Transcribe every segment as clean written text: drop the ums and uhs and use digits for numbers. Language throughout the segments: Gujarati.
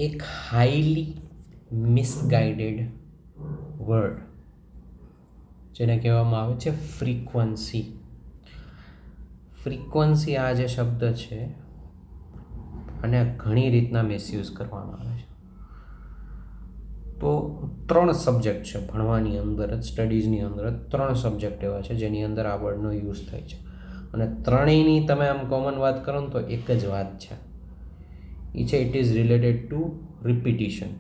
એક હાઈલી મિસગાઈડેડ વર્ડ જેને કહેવામાં આવે છે ફ્રીક્વન્સી. ફ્રીક્વન્સી આ જે શબ્દ છે અને ઘણી રીતના મિસયુઝ કરવામાં આવે છે. તો 3 સબ્જેક્ટ છે ભણવાની અંદર જ, સ્ટડીઝની અંદર જ 3 સબ્જેક્ટ એવા છે જેની અંદર આ વર્ડનો યુઝ થાય છે. અને ત્રણેયની તમે આમ કોમન વાત કરો ને તો એક જ વાત છે, એ છે it is related to repetition.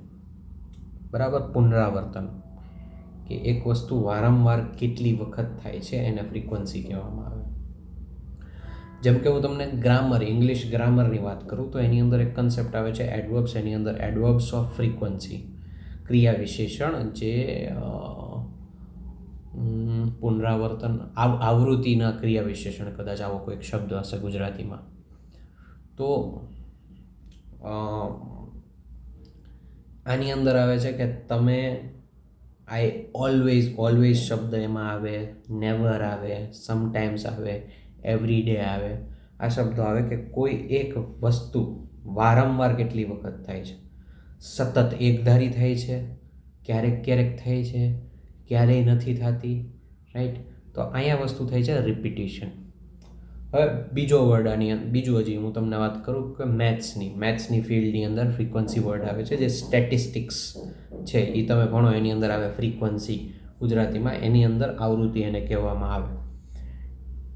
બરાબર, પુનરાવર્તન. કે એક વસ્તુ વારંવાર કેટલી વખત થાય છે એને ફ્રીક્વન્સી કહેવામાં આવે. જેમ કે હું તમને ગ્રામર, ઇંગ્લિશ ગ્રામરની વાત કરું તો એની અંદર એક કન્સેપ્ટ આવે છે એડવર્બ્સ. એની અંદર એડવર્બ્સ ઓફ ફ્રીક્વન્સી, ક્રિયા વિશેષણ જે પુનરાવર્તન, આવૃત્તિના ક્રિયા વિશેષણ, કદાચ આવો કોઈક શબ્દ હશે ગુજરાતીમાં. તો આની અંદર આવે છે કે તમે આઈ ઓલવેઝ શબ્દ એમાં આવે, નેવર આવે, સમટાઈમ્સ આવે, એવરી ડે આવે. આ શબ્દો આવે કે કોઈ એક વસ્તુ વારંવાર કેટલી વખત થાય છે, સતત એકધારી થાય છે, ક્યારેક ક્યારેક થાય છે, ક્યારેય નથી થતી. રાઈટ. તો અહીંયા વસ્તુ થાય છે રિપીટિશન. હવે બીજો વર્ડ બીજું હજી હું તમને વાત કરું કે મેથ્સની ફિલ્ડની અંદર ફ્રીક્વન્સી વર્ડ આવે છે જે સ્ટેટિસ્ટિક્સ છે, એ તમે ભણો એની અંદર આવે ફ્રીક્વન્સી ગુજરાતીમાં. એની અંદર આવૃત્તિ એને કહેવામાં આવે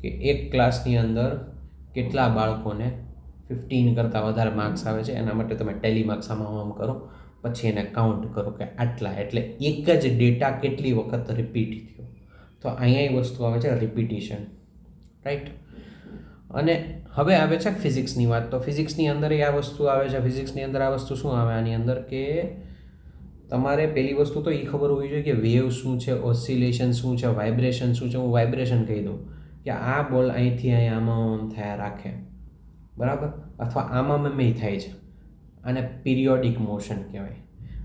કે એક ક્લાસની અંદર કેટલા બાળકોને 15 કરતાં વધારે માર્ક્સ આવે છે, એના માટે તમે ટેલી માર્ક્સ આમ કરો, પછી એને કાઉન્ટ કરો કે આટલા, એટલે એક જ ડેટા કેટલી વખત રિપીટ થયો. તો અહીંયા એ વસ્તુ આવે છે રિપીટિશન. રાઈટ. અને હવે આવે છે ફિઝિક્સની વાત. તો ફિઝિક્સની અંદર આ વસ્તુ આવે છે. ફિઝિક્સની અંદર આ વસ્તુ શું આવે આની અંદર કે તમારે પહેલી વસ્તુ તો એ ખબર હોવી જોઈએ કે વેવ શું છે, ઓસિલેશન શું છે, વાઇબ્રેશન શું છે. હું વાઇબ્રેશન કહી દઉં કે આ બોલ અહીંથી અહીં આમાં થયા રાખે, બરાબર, અથવા આમાં થાય છે, આને પિરિયોડિક મોશન કહેવાય.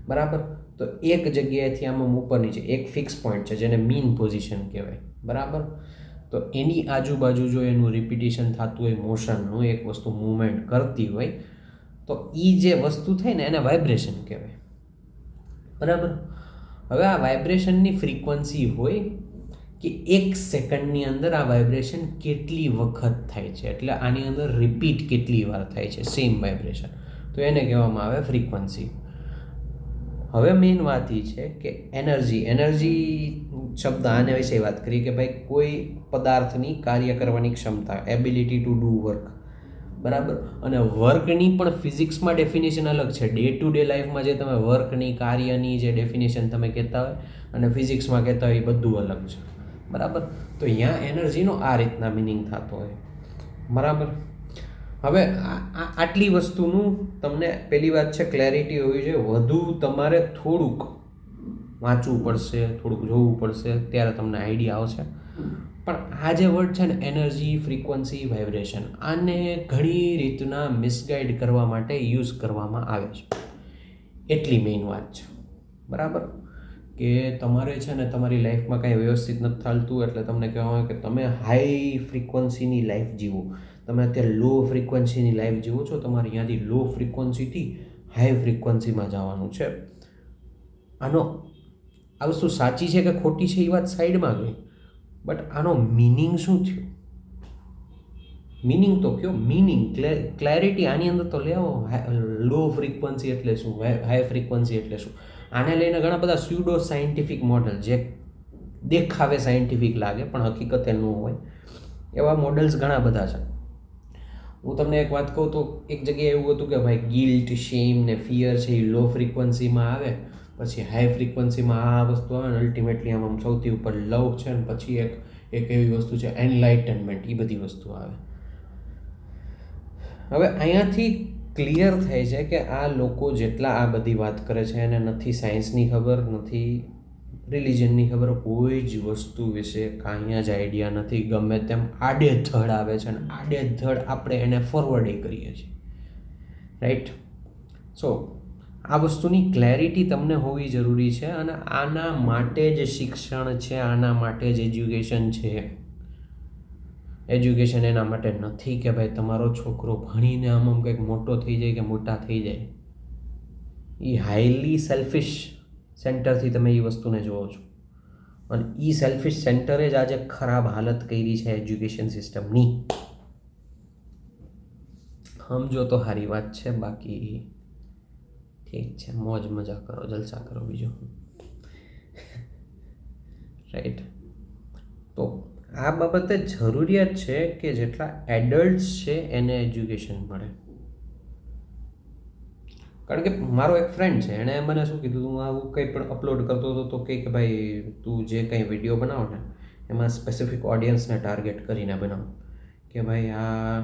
બરાબર. તો એક જગ્યાએથી આમાં ઉપર નીચે એક ફિક્સ પોઈન્ટ છે જેને મીન પોઝિશન કહેવાય. બરાબર. તો એની આજુબાજુ જો એનું રિપીટિશન થતું હોય, મોશનનું, એક વસ્તુ મૂવમેન્ટ કરતી હોય, તો એ જે વસ્તુ થાય ને એને વાઇબ્રેશન કહેવાય. બરાબર. હવે આ વાઇબ્રેશનની ફ્રીક્વન્સી હોય કે એક સેકન્ડની અંદર આ વાઇબ્રેશન કેટલી વખત થાય છે, એટલે આની અંદર રિપીટ કેટલી વાર થાય છે સેમ વાઇબ્રેશન, તો એને કહેવામાં આવે ફ્રીક્વન્સી. હવે મેઇન વાત એ છે કે એનર્જી શબ્દ આને વિશે વાત કરીએ કે ભાઈ કોઈ પદાર્થની કાર્ય કરવાની ક્ષમતા, એબિલિટી ટુ ડુ વર્ક. બરાબર. અને વર્કની પણ ફિઝિક્સમાં ડેફિનેશન અલગ છે. ડે ટુ ડે લાઈફમાં જે તમે વર્કની, કાર્યની જે ડેફિનેશન તમે કહેતા હોય અને ફિઝિક્સમાં કહેતા હોય એ બધું અલગ છે. બરાબર. તો અહીંયા એનર્જીનો આ રીતના મિનિંગ થતો હોય. બરાબર. હવે આટલી વસ્તુનું તમને પહેલી વાત છે ક્લેરિટી હોવી જોઈએ. વધુ તમારે થોડુંક વાંચવું પડશે, થોડુંક જોવું પડશે, ત્યારે તમને આઈડિયા આવશે. પણ આ જે વર્ડ છે ને એનર્જી, ફ્રીક્વન્સી, વાઇબ્રેશન, આને ઘણી રીતના મિસગાઈડ કરવા માટે યુઝ કરવામાં આવે છે. એટલી મેઇન વાત છે. બરાબર. કે તમારે છે ને તમારી લાઈફમાં કાંઈ વ્યવસ્થિત નથી ચાલતું એટલે તમને કહેવામાં આવે કે તમે હાઈ ફ્રીક્વન્સીની લાઈફ જીવો. તમે અત્યારે લો ફ્રીક્વન્સીની લાઈફ જીવો છો, તમારે ત્યાંથી લો ફ્રીક્વન્સીથી હાઈ ફ્રીક્વન્સીમાં જવાનું છે. આ વસ્તુ સાચી છે કે ખોટી છે એ વાત સાઈડમાં ગઈ, બટ આનો મિનિંગ શું થયું? મિનિંગ તો કયો, મિનિંગ, ક્લેરિટી આની અંદર તો લે આવો. લો ફ્રીક્વન્સી એટલે શું, હાઈ ફ્રીક્વન્સી એટલે શું? આને લઈને ઘણા બધા સ્યુડો સાયન્ટિફિક મોડલ જે દેખાવે સાયન્ટિફિક લાગે પણ હકીકતે ન હોય એવા મોડલ્સ ઘણા બધા છે. હું તમને એક વાત કહું તો એક જગ્યાએ એવું હતું કે ભાઈ ગિલ્ટ, શેમ ને ફિયર છે એ લો ફ્રીક્વન્સીમાં આવે, પછી હાઈ ફ્રીક્વન્સીમાં આ વસ્તુ આવે ને અલ્ટિમેટલી આમ સૌથી ઉપર લવ છે ને પછી એક એવી વસ્તુ છે એનલાઇટનમેન્ટ, એ બધી વસ્તુ આવે. હવે અહીંયાથી ક્લિયર થાય છે કે આ લોકો જેટલા આ બધી વાત કરે છે એને નથી સાયન્સની ખબર, નથી રિલિજનની ખબર, કોઈ જ વસ્તુ વિશે કાંઈ જ આઈડિયા નથી. ગમે તેમ આડેધડ આવે છે અને આડેધડ આપણે એને ફોરવર્ડ કરીએ છીએ. રાઈટ. સો આ વસ્તુની ક્લેરિટી તમને હોવી જરૂરી છે અને આના માટે જ શિક્ષણ છે, આના માટે જ એજ્યુકેશન છે. એજ્યુકેશન એના માટે નથી કે ભાઈ તમારો છોકરો ભણીને આમ કંઈક મોટો થઈ જાય કે મોટા થઈ જાય. એ હાઈલી સેલ્ફિશ સેન્ટરથી તમે એ વસ્તુને જુઓ છો, અને એ સેલ્ફિશ સેન્ટરે જ આજે ખરાબ હાલત કરી છે એજ્યુકેશન સિસ્ટમની. સમજો તો સારી વાત છે, બાકી ઠીક છે, મોજ મજા કરો, જલસા કરો, બીજું રાઈટ. તો આ બાબતે જરૂરિયાત છે કે જેટલા એડલ્ટ્સ છે એને એજ્યુકેશન મળે. કારણ કે મારો એક ફ્રેન્ડ છે, એણે મને શું કીધું, હું આવું કંઈ પણ અપલોડ કરતો હતો તો કે ભાઈ તું જે કંઈ વિડીયો બનાવો ને એમાં સ્પેસિફિક ઓડિયન્સને ટાર્ગેટ કરીને બનાવો. કે ભાઈ આ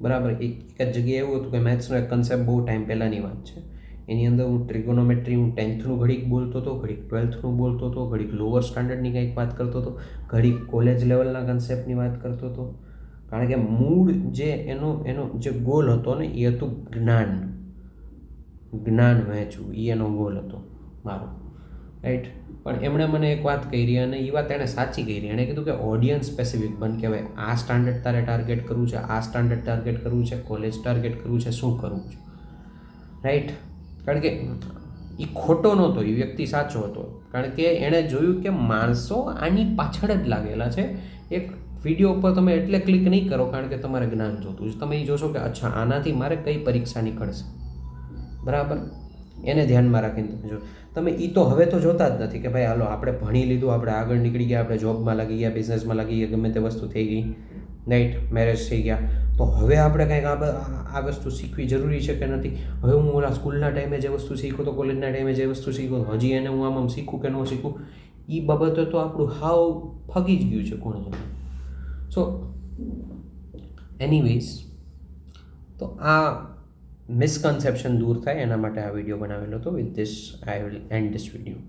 બરાબર એક જ જગ્યાએ એવું હતું કે મેથ્સનો એક કન્સેપ્ટ બહુ ટાઈમ પહેલાંની વાત છે, એની અંદર હું ટ્રિગોનોમેટ્રી હું 10th ઘડીક બોલતો હતો, ઘડીક 12th બોલતો હતો, ઘડીક લોઅર સ્ટાન્ડર્ડની કંઈક વાત કરતો હતો, ઘડીક કોલેજ લેવલના કન્સેપ્ટની વાત કરતો હતો. કારણ કે મૂળ જે એનો જે ગોલ હતો ને એ હતું જ્ઞાન વહેંચવું, એ એનો ગોલ હતો મારો, રાઈટ. પણ એમણે મને એક વાત કરી અને એ વાત એણે સાચી કરી. એણે કીધું કે ઓડિયન્સ સ્પેસિફિક બન, કે ભાઈ આ સ્ટાન્ડર્ડ તારે ટાર્ગેટ કરવું છે, આ સ્ટાન્ડર્ડ ટાર્ગેટ કરવું છે, કોલેજ ટાર્ગેટ કરવું છે, શું કરવું છે, રાઈટ. કારણ કે એ ખોટો નહોતો, એ વ્યક્તિ સાચો હતો. કારણ કે એણે જોયું કે માણસો આની પાછળ જ લાગેલા છે. એક વિડીયો ઉપર તમે એટલે ક્લિક નહીં કરો કારણ કે તમારે જ્ઞાન જોતું છે, તમે એ જોશો કે અચ્છા આનાથી મારે કઈ પરીક્ષા નીકળશે, બરાબર, એને ધ્યાનમાં રાખીને તમે જો. તમે એ તો હવે તો જોતા જ નથી કે ભાઈ હાલો આપણે ભણી લીધું, આપણે આગળ નીકળી ગયા, આપણે જોબમાં લાગી ગયા, બિઝનેસમાં લાગી ગયા, ગમે તે વસ્તુ થઈ ગઈ, રાઈટ, મેરેજ થઈ ગયા, તો હવે આપણે કંઈક આ વસ્તુ શીખવી જરૂરી છે કે નથી. હવે હું ઓલા સ્કૂલના ટાઈમે જે વસ્તુ શીખું તો કોલેજના ટાઈમે જે વસ્તુ શીખું હજી એને હું આમ શીખું કે ન શીખું, એ બાબતે તો આપણું હાવ ફગી જ ગયું છે કોણ જાણે. સો એનીવેઝ, તો આ મિસકન્સેપ્શન દૂર થાય એના માટે આ વિડીયો બનાવેલો હતો. With this I will and this video.